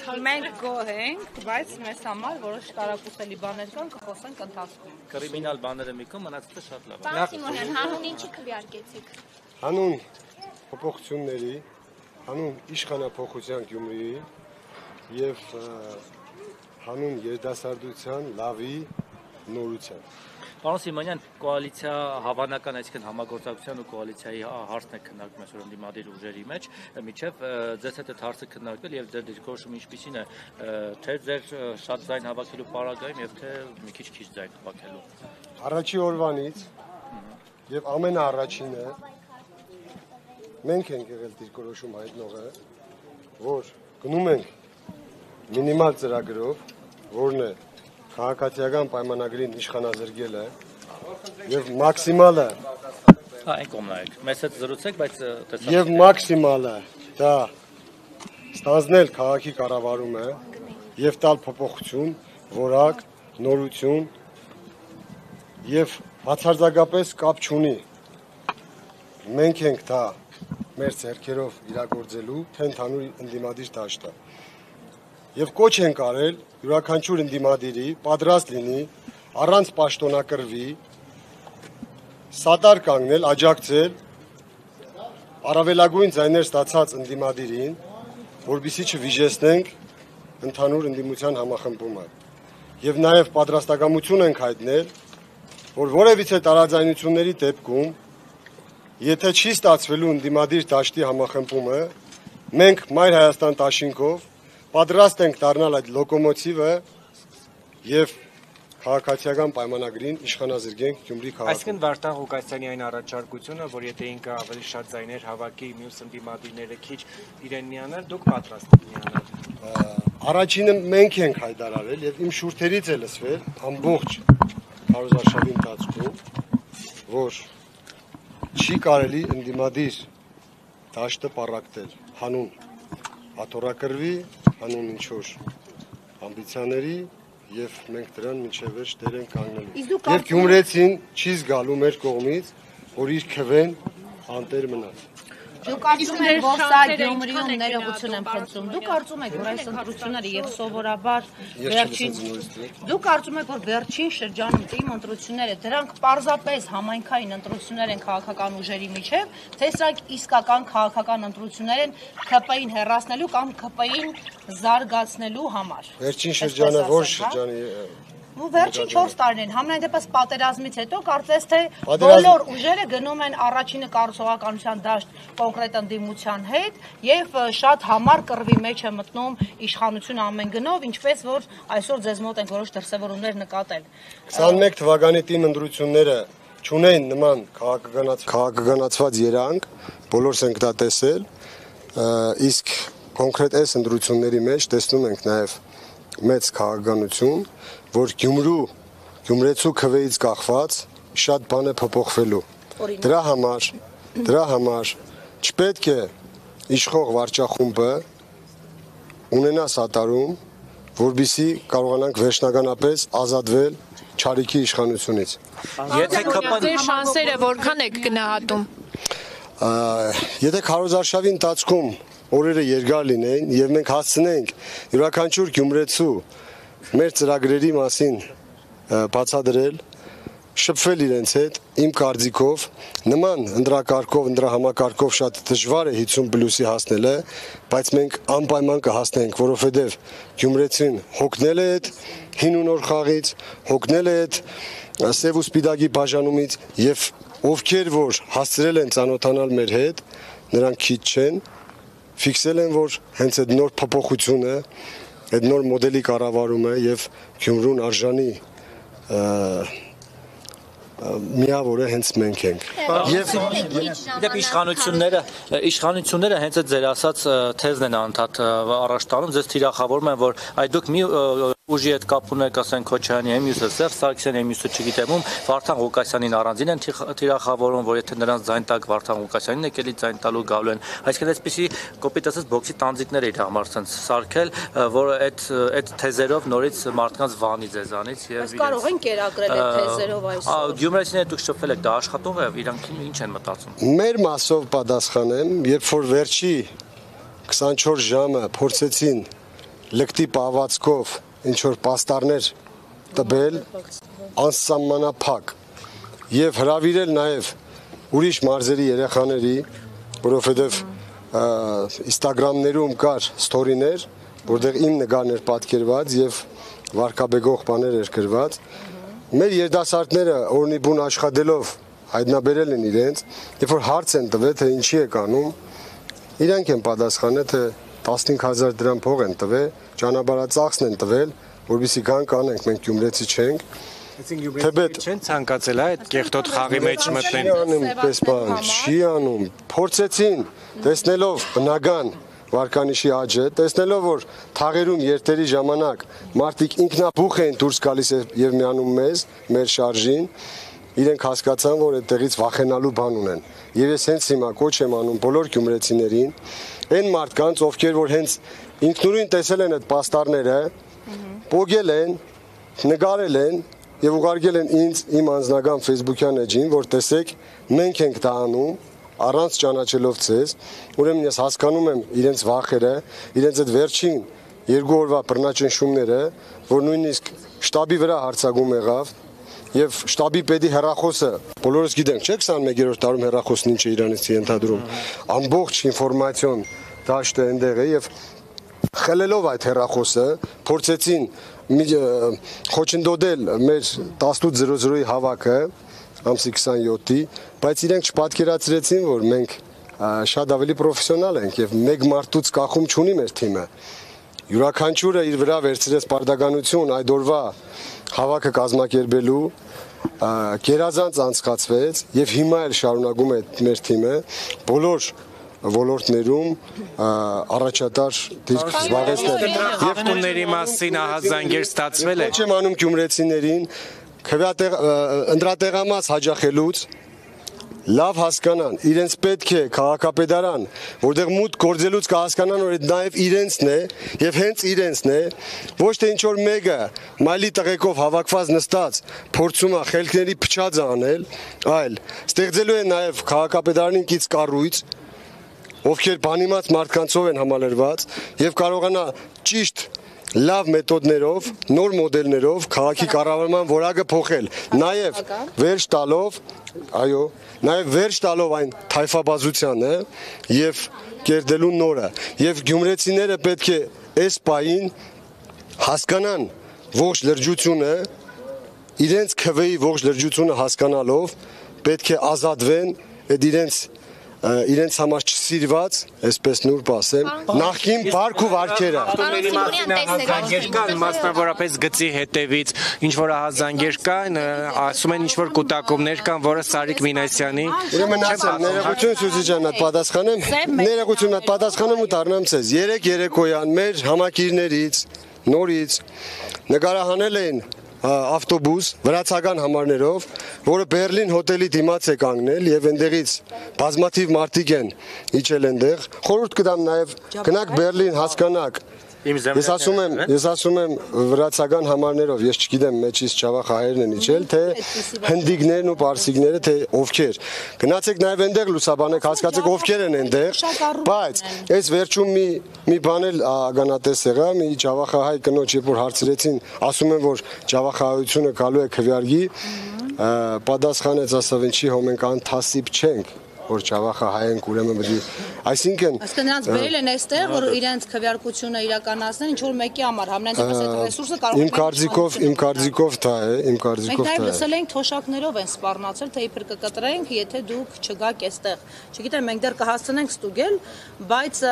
Մենք գոհ ենք, բայց մեզ համար որոշ տարակուսելի բաներ կան, կխոսենք ընթացքում։ Կրիմինալ բաները մի կողմ, մնացածը շատ լավ է։ Պարոն Սիմոնյան, հանուն ինչի քվեարկեցիք։ Հանուն փոփոխությունների, հանուն իշխանափոխության Գյումրիի եւ հանուն երիտասարդության լավի նորության։ Պարոն Սիմոնյան, կոալիցիա հավանական, այսինքն համագործակցության ու կոալիցիայի հարցն է քննարկվում այսօր ընդդիմադիր ուժերի մեջ, միջև ձեզ հետ այդ հարցը քննարկվել եւ ձեր դիրքորոշումը ինչպիսին է, թե ձեր շատ ձայն հավաքելու պարագայում եւ թե մի քիչ ձայն հավաքելու։ Առաջի օրվանից եւ ամենաառաջինը մենք ենք եղել դիրքորոշում հայտնողը, որ գնում ենք մինիմալ ծրագրով, որն է քաղաքացիական պայմանագրին իշխանազրկելը եւ մաքսիմալը այն կողմնայեք մեզ հետ զրուցեք, բայց եւ մաքսիմալը դա ստանձնել քաղաքի կառավարումը եւ տալ փոփոխություն, որակ, նորություն եւ բացարձակապես կապ չունի մենք ենք դա մեր ձեռքերով իրագործելու թե ընդհանուր ընդդիմադիր դաշտը եւ կոչ են կարել յուրաքանչյուր ընդդիմադիրի պատրաստ լինի առանց պաշտոնակրվի սատար կանգնել, աջակցել առավելագույն ձայներ ստացած ընդդիմադիրին, որպեսզի չվիժեցնենք ընդհանուր ընդդիմության համախմբումը եւ նաեւ պատրաստակամություն ենք հայտնել, որ որևիցե տարաձայնությունների դեպքում եթե չի ստացվելու ընդդիմադիր դաշտի համախմբումը, մենք Մայր Հայաստան դաշինքով պատրաստ ենք դառնալ այդ լոկոմոտիվը եւ քաղաքացիական պայմանագրին իշխանազրկենք Գյումրի քաղաքում։ Այսինքն Վարդան Ղուկասյանի այն առաջարկությունը, որ եթե ինքը ավելի շատ ձայներ հավաքի, մյուս ընդդիմադիրները քիչ իրեն միանալ, դուք պատրաստ եք միանալ։ Առաջինը մենք ենք հայտարարել եւ իմ շուրթերից է լսվել ամբողջ քարոզարշավի ընթացքում, որ չի կարելի ընդդիմադիր դաշտը պառակտել հանուն աթոռակրվի, հանուն ինչ-որ ամբիցիաների եւ մենք դրան մինչեւ վերջ դեր ենք կանգնելու։ Եվ Գյումրեցին չի զգալու մեր կողմից, որ իր քվեն անտեր մնա։ Դուք կարծում եք, որ սա Գյումրիում ներողություն եմ խնդրում։ Դուք կարծում եք, որ այս ընտրությունները եւ սովորաբար Դուք կարծում եք, որ վերջին շրջանում իմ ընտրությունները դրանք պարզապես համայնքային ընտրություններ են քաղաքական ուժերի միջև, թե սրանք իսկական քաղաքական ընտրություններ են ԿՊ-ին հեռացնելու կամ ԿՊ-ին զարգացնելու համար։ Վերջին շրջանը ո՞ր շրջանի Ու վերջին 4 տարիներին, համենայն դեպս պատերազմից հետո կարծես թե բոլոր ուժերը գնում են առաջինը կառուցողականության դաշտ կոնկրետ ընդդիմության հետ եւ շատ համառ կռվի մեջ է մտնում իշխանությունը ամեն գնով, ինչպես որ այսօր ձեզ մոտ են որոշ դրսևորումներ նկատել։ 21 թվականի թիմ ընտրությունները չունեն նման քաղաքականացված երանգ, բոլորս ենք դա տեսել, իսկ կոնկրետ այս ընտրությունների մեջ տեսնում ենք նաեւ մեծ քաղաքականություն, որ Գյումրեցու քվեից կախված շատ բան է փոփոխվելու։ Դրա համար չպետք է իշխող վարչախումբը ունենա սատարում, որպեսզի կարողանանք վերջնականապես ազատվել չարիքի իշխանությունից։ Եթե ԿՊ-ն շանսերը որքան եք գնահատում։ Եթե քարոզարշավի ընթացքում օրերը երկար լինեն եւ մենք հասցնենք յուրաքանչյուր գյումրեցու մեր ծրագրերի մասին բացադրել, շփվել իրենց հետ, իմ կարծիքով նման ընդրակարգով, ընդրահամակարգով շատ դժվար է 50+-ի հասնելը, բայց մենք անպայման կհասնենք, որովհետև գյումրեցին հոգնել է այդ հին ու նոր խաղից, հոգնել է այդ սև ու սպիտակի բաժանումից եւ ովքեր որ հասցրել են ծանոթանալ մեր հետ, նրանք քիչ չեն, ֆիքսել են, որ հենց այդ նոր փոփոխությունը, այդ նոր մոդելի կառավարումը եւ Գյումրուն արժանի միավորը հենց մենք ենք։ Եվ իշխանությունները հենց այդ ձեր ասած թեզն են անդադ առաջ տանում, ձեզ թիրախավորում են, որ այ դուք մի ուժի հետ կապ ունեք, ասենք Քոչարյանի, մյուսը Սերժ Սարգսյանի, մյուսը չգիտեմ ում, Վարդան Ղուկասյանին առանձին են թիրախավորում, որ եթե նրանց ձայն տակ Վարդան Ղուկասյանին եկելի ձայն տալու գալու են, այսինքն այսպեսի կոպիտ ասած բոքսի տանձիկներ իր համար ցած սարքել, որ այդ թեզերով նորից մարդկանց վանի ձեզանից եւ Բայց կարող են կերակրել այդ թեզերով այսօր։ Գյումրեցիները դուք շփվել եք, դա աշխատող է, իրանք ինչ են մտածում։ Մեր մասով պատասխանեմ, երբ որ վերջի 24 ժամը փորձեցին լկտի պահվածքով ինչ որ պաստառներ տվել անսահմանափակ եւ հրավիրել նաեւ ուրիշ մարզերի երեխաների, որովհետեւ Instagram-ներում կար ստորիներ, որտեղ իմ նկարներ պատկերված եւ վարկաբեկող բաներ էր գրված։ Մեր երիտասարդները օրնի բուն աշխատելով հայտնաբերել են իրենց, երբ որ հարց են տվել, թե ինչի է անում, իրանք են պատասխանել, թե 15000 դրամ փող են տվել, ճանապարհածախսն են տվել, որովհետեւ կան կանենք, մենք գյումրեցի չենք։ Այսինքն չեն ցանկացել այդ կեղտոտ խաղի մեջ մտնեն։ Չի անում, փորձեցին, տեսնելով բնական վարկանիշի աճը, տեսնելով որ թաղերում երթերի ժամանակ մարդիկ ինքնաբուխ են դուրս գալիս եւ միանում մեզ, մեր շարժին, իրենք հասկացան, որ այդտեղից վախենալու բան ունեն։ Եվ ես հենց հիմա կոչ եմ անում բոլոր գյումրեցիներին, այն մարդկանց, ովքեր որ հենց ինքնուրույն տեսել են այդ պաստառները, պոգել են, նկարել են եւ ուղարկել են ինձ իմ անձնական Facebook-յան էջին, որ տեսեք, մենք ենք դա անում, առանց ճանաչելով ցեզ, ուրեմն ես հասկանում եմ իրենց վախերը, իրենց այդ վերջին 2 օրվա բռնաճնշումները, որ նույնիսկ շտաբի վրա հարձակում եղավ եւ շտաբի պետի հեռախոսը, բոլորս գիտենք, չէ՞, 21-րդ տարում հեռախոսն ինչ է իրանից ենթադրում, ամբողջ ինֆորմացիոն դաշտը այնտեղ է եւ խելելով այդ հեռախոսը փորձեցին խոչընդոտել մեր 18:00-ի հավաքը ամսի 27-ի, բայց իրենք չպատկերացրեցին, որ մենք շատ ավելի պրոֆեսիոնալ ենք եւ մեկ մարդուց կախում չունի մեր թիմը։ Յուրաքանչյուրը իր վրա վերցրեց պարտականություն այդ օրվա հավաքը կազմակերպելու, գերազանց անցկացվեց եւ հիմա էլ շարունակում է մեր թիմը բոլոր ոլորտներում առաջատար դիրք զբաղեցնել։ Եվ տունների մասին ահազանգեր ստացվել է։ Ոչ եմ անում գյումրեցիներին ընտրատեղամաս հաջախելուց լավ հասկանան, իրենց պետք է քաղաքապետարան, որտեղ մուտք գործելուց կհասկանան, որ այդ նաև իրենցն է եւ հենց իրենցն է, ոչ թե ինչ որ մեկը մայլի տղեկով հավաքված նստած փորձում է խելքների փչածը անել, այլ ստեղծելու է նաև քաղաքապետարանի կից կառույց, ովքեր բանիմաց մարդկանցով են համալրված եւ կարողանա ճիշտ լավ մեթոդներով, նոր մոդելներով քաղաքի կառավարման որակը փոխել, նաև վերջ տալով, այո, նաև վերջ տալով այն թայֆաբազությանը եւ կերտելու նորը, եւ գյումրեցիները պետք է այս պահին հասկանան ողջ լրջությունը, իրենց քվեի ողջ լրջությունը հասկանալով պետք է ազատվեն այդ իրենց համար չսիրված, այսպես նուրբ ասեմ, նախքին բարք ու վարքերը։ Տունների մասին ահազանգեր կան, մասնավորապես գծի հետևից, ինչ որ ահազանգեր կան, ասում են ինչ որ կուտակումներ կան, որը Սարիկ Մինասյանի։ Ուրեմն ասեմ, ներողություն Սուզի ջան, պատասխանեմ ու դառնամ ցեզ։ 3 երեկոյան մեր համակիրներից նորից նկարահանել են ավտոբուս վրացական համարներով, որը Բերլին հոթելի դիմաց է կանգնել եւ այնտեղից բազմաթիվ մարդիկ են իջել այնտեղ։ Խորհուրդ կտամ նաեւ գնաք Բերլին հասկանաք։ Ես ասում եմ վրացական համարներով, ես չգիտեմ մեջից Ջավախահայերն են իջել, թե հնդիկներն ու պարսիկները, թե ովքեր։ Գնացեք նաեւ այնտեղ լուսաբանեք, հասկացեք ովքեր են այնտեղ, բայց այս վերջում մի բան էլ ագանատես եղա, մի Ջավախահայ կնոջ երբ որ հարցրեցին, ասում են որ Ջավախահայությունը գալու է քվյարկի, պատասխանեց ասավ ինչի հո մենք անթասիբ չենք որ Ջավախահայ ենք ուրեմն բդի այսինքն նրանց բերել են այստեղ որ իրենց քվյարկությունը իրականացնեն ինչ որ մեկի համար համենայնպես այդ ռեսուրսը կարող է իմ կարծիքով դա է մենք նաև լսել ենք թոշակներով են սպառնացել թե իբր կկտրենք եթե դուք չգաք այստեղ չգիտեմ մենք դեռ կհասցնենք ստուգել բայց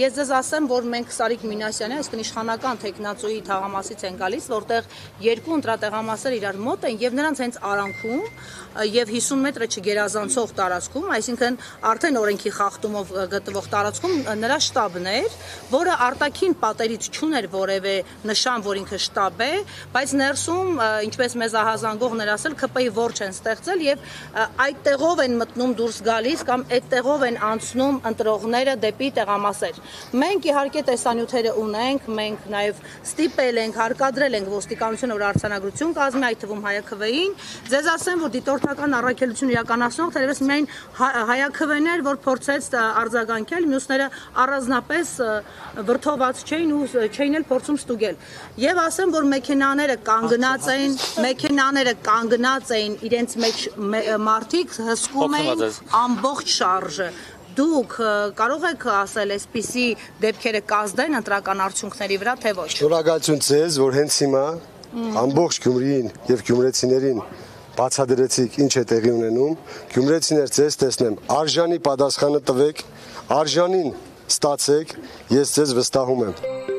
ես ձեզ ասեմ որ մենք Սարիկ Մինասյանի այսինքն իշխանական տեխնացուի թաղամասից են գալիս որտեղ երկու ընտրատեղամասեր իրար մոտ են եւ նրանց հենց արանքում եւ 50 մետրը չգերազանցող տարածքում այսինքն արդեն օրենքի խախտումով գտնվող տարածքում նրա շտաբն էր, որը արտաքին պատերից չուներ որևէ նշան, որ ինքը շտաբ է, բայց ներսում, ինչպես մեզ ահազանգողներ ասել, ԿՊ-ի որջ են ստեղծել եւ այդ տեղով են մտնում դուրս գալիս կամ այդ տեղով են անցնում ընտրողները դեպի տեղամասեր։ Մենք իհարկե տեսանյութերը ունենք, մենք նաեւ ստիպել ենք, հարկադրել ենք ոստիկանությունը, որ արձանագրություն կազմի, այդ թվում հայ ԿՎ-ին։ Ձեզ ասեմ, որ դիտորդական առաքելություն իրականացնող թերևս միայն հայաքվեներ, որ փորձեց արձագանքել, մյուսները առանձնապես վրթոված չէին ու չէին էլ փորձում ստուգել։ Եվ ասեմ, որ մեքենաները կանգնած էին իրենց մեջ մարդիկ հսկում էին ամբողջ շարժը։ Դուք կարող եք ասել, այսպիսի դեպքերը կազդեն ընտրական արդյունքների վրա, թե ոչ։ Շնորհակալություն ձեզ, որ հենց հիմա ամբողջ Գյումրիին եւ գյումրեցիներին բացադրեցիք ինչ է տեղի ունենում։ Գյումրեցիներ ձեզ տեսնեմ, արժանի պատասխանը տվեք, արժանին ստացեք, ես ձեզ վստահում եմ։